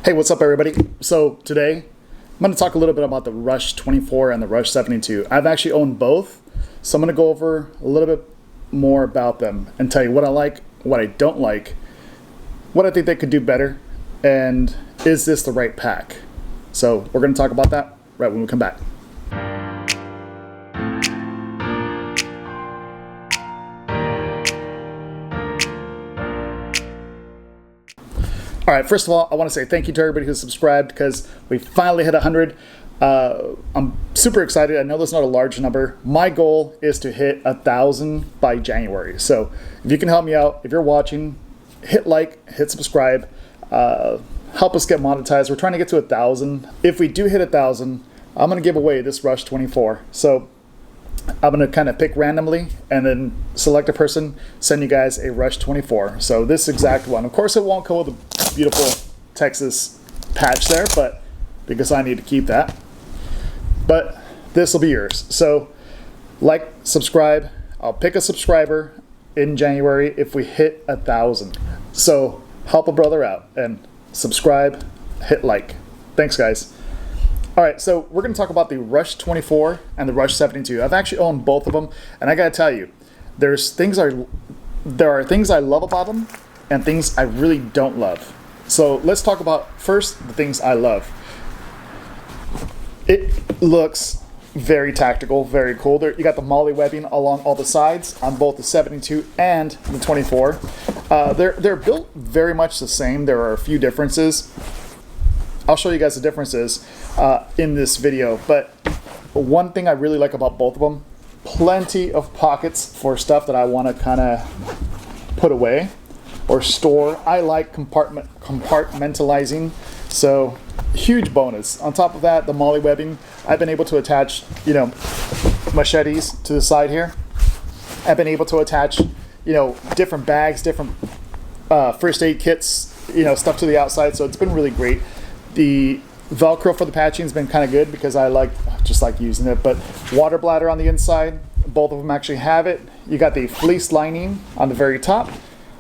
Hey, what's up everybody? So today I'm going to talk a little bit about the Rush 24 and the Rush 72. I've actually owned both, so I'm going to go over a little bit more about them and tell you what I like, what I don't like, what I think they could do better, and is this the right pack? So we're going to talk about that right when we come back. All right, first of all, I want to say thank you to everybody who subscribed because we finally hit 100. I'm super excited. I know that's not a large number. My goal is to hit 1,000 by January. So if you can help me out, if you're watching, hit like, hit subscribe, help us get monetized. We're trying to get to 1,000. If we do hit 1,000, I'm going to give away this Rush 24. So I'm going to kind of pick randomly and then select a person, send you guys a Rush 24. So this exact one. Of course, it won't come with a beautiful Texas patch there, but because I need to keep that. But this will be yours. So like, subscribe. I'll pick a subscriber in January if we hit 1,000. So help a brother out and subscribe, hit like. Thanks, guys. All right, so we're going to talk about the Rush 24 and the Rush 72. I've actually owned both of them, and I got to tell you, there are things I love about them and things I really don't love. So let's talk about first the things I love. It looks very tactical, very cool. There, you got the MOLLE webbing along all the sides on both the 72 and the 24. They're built very much the same. There are a few differences. I'll show you guys the differences in this video, but one thing I really like about both of them, plenty of pockets for stuff that I want to kind of put away or store. I like compartmentalizing, so huge bonus. On top of that, the MOLLE webbing, I've been able to attach, machetes to the side here. I've been able to attach, different bags, different first aid kits, stuff to the outside, so it's been really great. The Velcro for the patching has been kind of good because I just like using it. But water bladder on the inside, both of them actually have it. You got the fleece lining on the very top.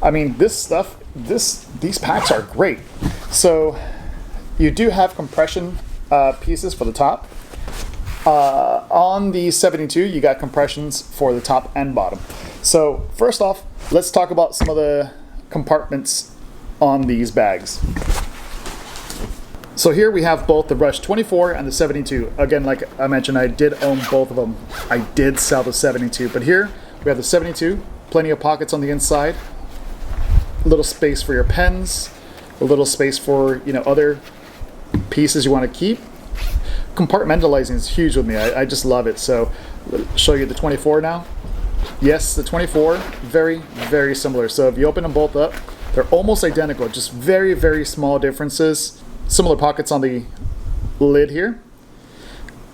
I mean, this stuff, these packs are great. So you do have compression pieces for the top. On the 72, you got compressions for the top and bottom. So first off, let's talk about some of the compartments on these bags. So here we have both the Rush 24 and the 72. Again, like I mentioned, I did own both of them. I did sell the 72, but here we have the 72, plenty of pockets on the inside, a little space for your pens, a little space for, other pieces you want to keep. Compartmentalizing is huge with me. I just love it. So I'll show you the 24 now. Yes, the 24, very, very similar. So if you open them both up, they're almost identical, just very, very small differences. Similar pockets on the lid here.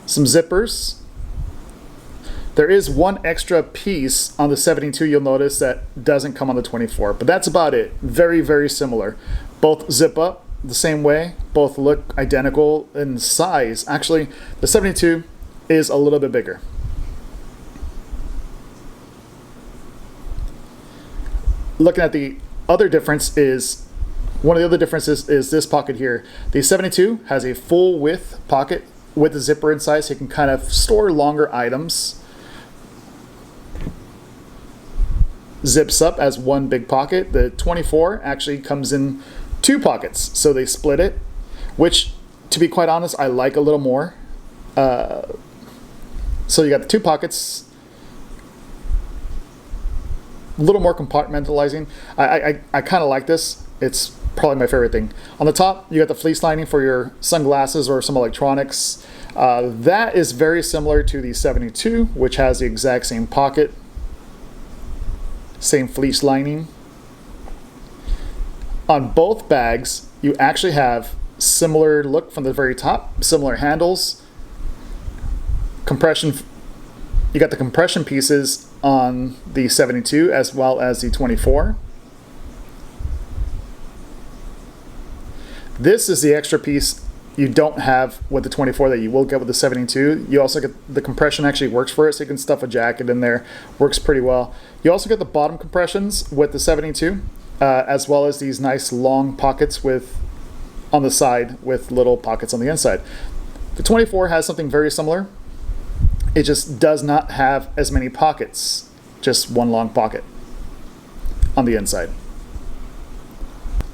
Some zippers. There is one extra piece on the 72 you'll notice that doesn't come on the 24, but that's about it. Very, very similar. Both zip up the same way. Both look identical in size. Actually, the 72 is a little bit bigger. Looking at the other difference is, one of the other differences is this pocket here. The 72 has a full width pocket with a zipper inside, so you can kind of store longer items. Zips up as one big pocket. The 24 actually comes in two pockets, so they split it, which, to be quite honest, I like a little more. So you got the two pockets, a little more compartmentalizing. I kind of like this. It's probably my favorite thing. On the top, you got the fleece lining for your sunglasses or some electronics. That is very similar to the 72, which has the exact same pocket, same fleece lining. On both bags, you actually have similar look from the very top, similar handles. Compression, you got the compression pieces on the 72 as well as the 24. This is the extra piece you don't have with the 24 that you will get with the 72. You also get the compression actually works for it, so you can stuff a jacket in there. Works pretty well. You also get the bottom compressions with the 72, as well as these nice long pockets with on the side with little pockets on the inside. The 24 has something very similar. It just does not have as many pockets, just one long pocket on the inside.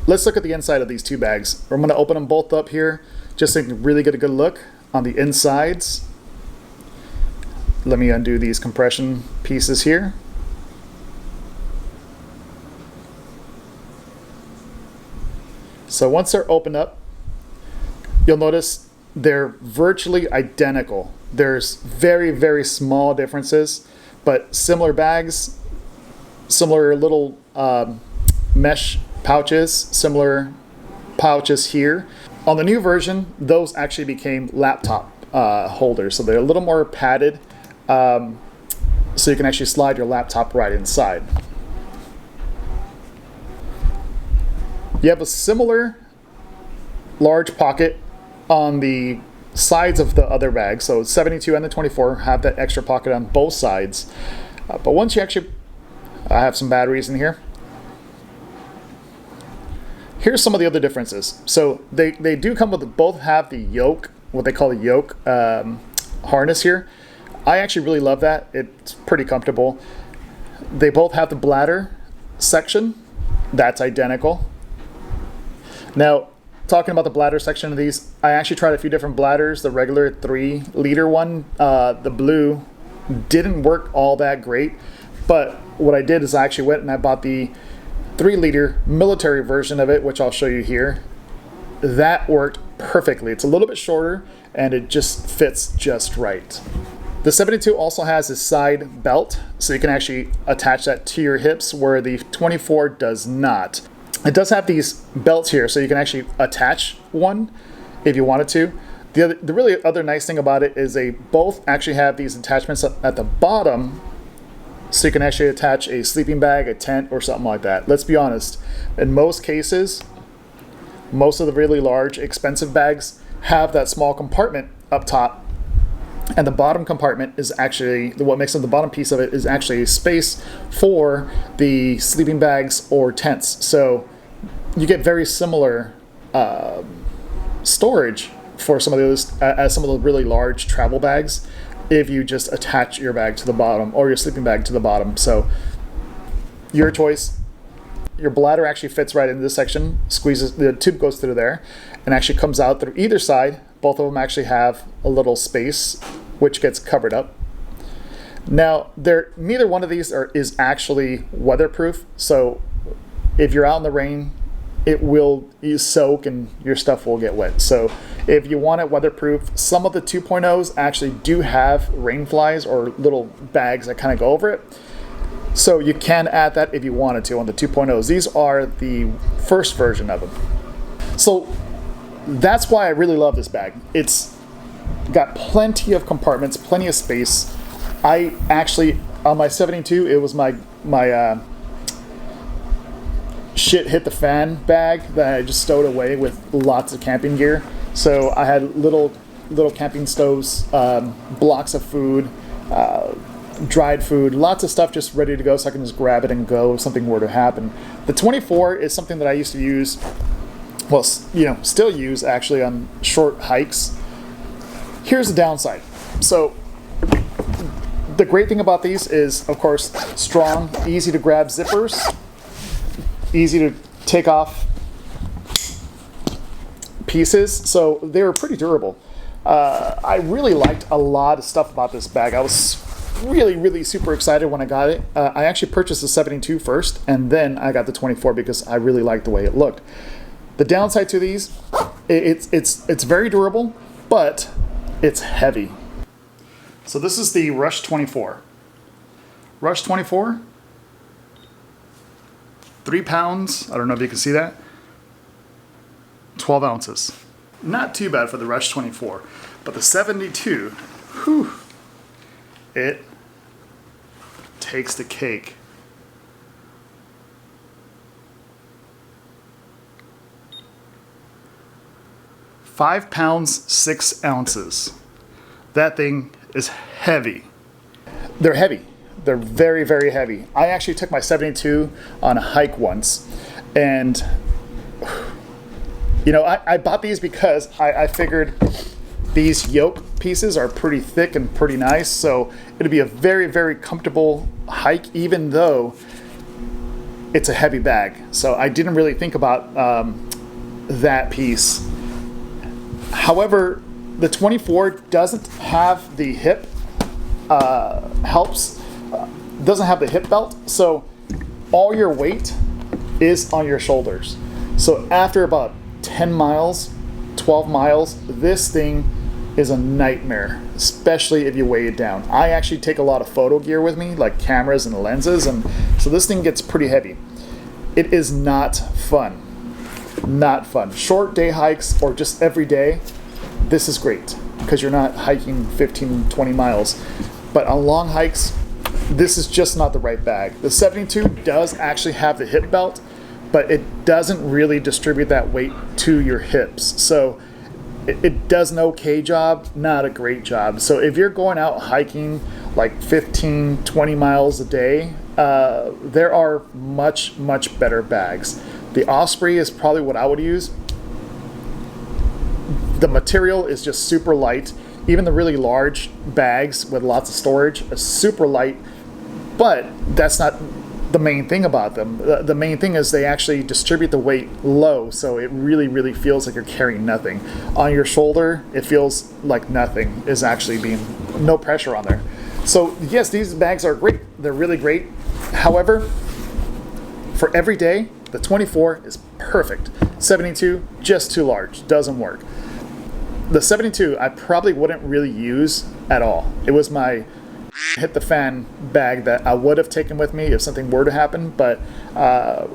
Let's look at the inside of these two bags. I'm going to open them both up here just so you can really get a good look on the insides. Let me undo these compression pieces here. So once they're opened up, you'll notice they're virtually identical. There's very, very small differences, but similar bags, similar little mesh pouches, similar pouches here. On the new version, those actually became laptop holders, so they're a little more padded, so you can actually slide your laptop right inside. You have a similar large pocket on the sides of the other bag, so 72 and the 24 have that extra pocket on both sides. But once you actually, I have some batteries in here. Here's some of the other differences. So they do come with, both have the yoke, what they call the yoke harness here. I actually really love that. It's pretty comfortable. They both have the bladder section. That's identical. Now, talking about the bladder section of these, I actually tried a few different bladders. The regular 3-liter one, the blue, didn't work all that great. But what I did is I actually went and I bought the 3-liter military version of it, which I'll show you here. That worked perfectly. It's a little bit shorter and it just fits just right. The 72 also has a side belt, so you can actually attach that to your hips, where the 24 does not. It does have these belts here, so you can actually attach one if you wanted to. The really other nice thing about it is they both actually have these attachments at the bottom, so you can actually attach a sleeping bag, a tent, or something like that. Let's be honest, in most cases, most of the really large, expensive bags have that small compartment up top, and the bottom compartment is actually, what makes up the bottom piece of it is actually space for the sleeping bags or tents. So you get very similar storage for some of those, as some of the really large travel bags, if you just attach your bag to the bottom or your sleeping bag to the bottom. So your choice. Your bladder actually fits right into this section, squeezes, the tube goes through there and actually comes out through either side. Both of them actually have a little space which gets covered up. Now, neither one of these is actually weatherproof, so if you're out in the rain, it will soak and your stuff will get wet. So if you want it weatherproof, some of the 2.0s actually do have rain flies or little bags that kind of go over it. So you can add that if you wanted to on the 2.0s. These are the first version of them. So that's why I really love this bag. It's got plenty of compartments, plenty of space. I actually, on my 72, it was my shit hit the fan bag that I just stowed away with lots of camping gear. So I had little camping stoves, blocks of food, dried food, lots of stuff just ready to go so I can just grab it and go if something were to happen. The 24 is something that I used to use, well, still use actually on short hikes. Here's the downside. So the great thing about these is, of course, strong, easy to grab zippers, easy to take off pieces. So they were pretty durable. I really liked a lot of stuff about this bag. I was really super excited when I got it. I actually purchased the 72 first, and then I got the 24 because I really liked the way it looked. The downside to these, it's very durable, but it's heavy. So this is the Rush 24. Rush 24, 3 pounds. I don't know if you can see that. 12 ounces. Not too bad for the Rush 24, but the 72, whew, it takes the cake. £5 pounds, 6 ounces. That thing is heavy. They're heavy. They're very heavy. I actually took my 72 on a hike once, and You know, I bought these because I figured these yoke pieces are pretty thick and pretty nice, so it'd be a very, very comfortable hike, even though it's a heavy bag. So I didn't really think about that piece. However, the 24 doesn't have the hip doesn't have the hip belt, so all your weight is on your shoulders. So after about 10 miles, 12 miles, this thing is a nightmare, especially if you weigh it down. I actually take a lot of photo gear with me, like cameras and lenses, and so this thing gets pretty heavy. It is not fun. Not fun. Short day hikes or just every day, this is great because you're not hiking 15, 20 miles. But on long hikes, this is just not the right bag. The 72 does actually have the hip belt, but it doesn't really distribute that weight to your hips. So it does an okay job, not a great job. So if you're going out hiking like 15, 20 miles a day, there are much, much better bags. The Osprey is probably what I would use. The material is just super light. Even the really large bags with lots of storage are super light, but that's not the main thing about them. The main thing is they actually distribute the weight low, so it really, really feels like you're carrying nothing. On your shoulder, it feels like nothing is actually being, no pressure on there. So yes, these bags are great. They're really great. However, for every day, the 24 is perfect. 72, just too large, doesn't work. The 72, I probably wouldn't really use at all. It was my hit the fan bag that I would have taken with me if something were to happen, but after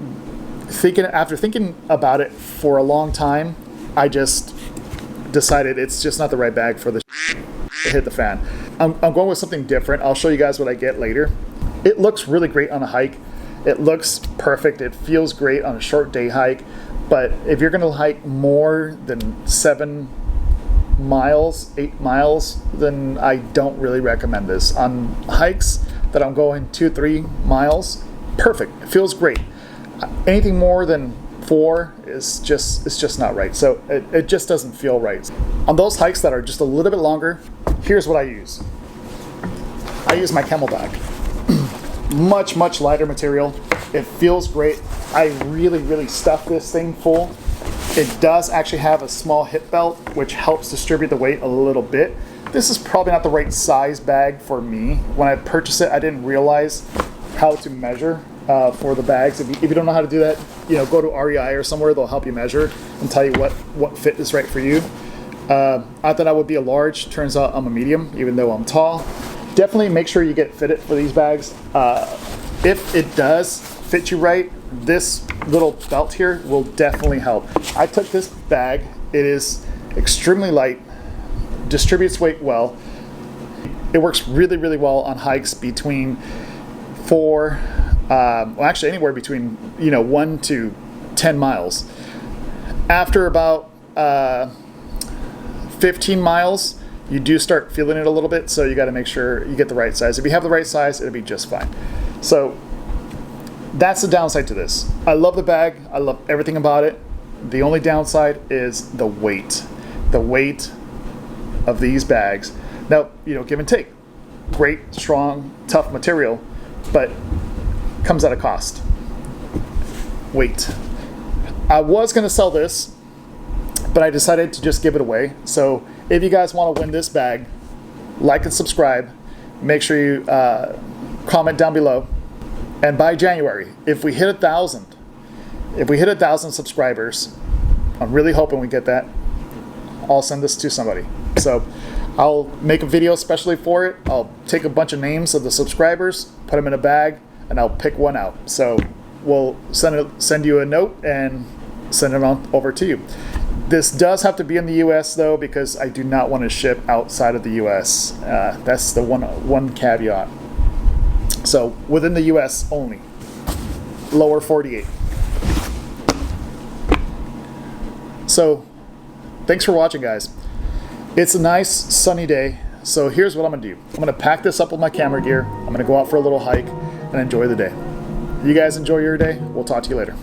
thinking about it for a long time, I just decided it's just not the right bag for the hit the fan. I'm going with something different. I'll show you guys what I get later. It looks really great on a hike. It looks perfect. It feels great on a short day hike, but if you're gonna hike more than 7 miles, 8 miles, then I don't really recommend this. On hikes that I'm going 2-3 miles, perfect. It feels great. Anything more than 4 is just not right. So it just doesn't feel right. On those hikes that are just a little bit longer, here's what I use. I use my CamelBak. Much lighter material. It feels great. I really stuff this thing full. It does actually have a small hip belt, which helps distribute the weight a little bit. This is probably not the right size bag for me. When I purchased it, I didn't realize how to measure for the bags. If you don't know how to do that, go to REI or somewhere. They'll help you measure and tell you what fit is right for you. I thought I would be a large. Turns out I'm a medium, even though I'm tall. Definitely make sure you get fitted for these bags. If it does fit you right, this little belt here will definitely help. I took this bag. It is extremely light, distributes weight well. It works really well on hikes between actually anywhere between 1 to 10 miles. After about 15 miles, you do start feeling it a little bit, so you got to make sure you get the right size. If you have the right size, it'll be just fine. So that's the downside to this. I love the bag. I love everything about it. The only downside is the weight. The weight of these bags. Now, give and take. Great, strong, tough material, but comes at a cost. Weight. I was going to sell this, but I decided to just give it away. So if you guys want to win this bag, like and subscribe. Make sure you comment down below. And by January, if we hit 1,000 subscribers, I'm really hoping we get that, I'll send this to somebody. So I'll make a video especially for it. I'll take a bunch of names of the subscribers, put them in a bag, and I'll pick one out. So we'll send you a note and send it on over to you. This does have to be in the US though, because I do not want to ship outside of the US. That's the one caveat. So within the US only. Lower 48. So thanks for watching, guys. It's a nice sunny day. So here's what I'm gonna do. I'm gonna pack this up with my camera gear. I'm gonna go out for a little hike and enjoy the day. You guys enjoy your day. We'll talk to you later.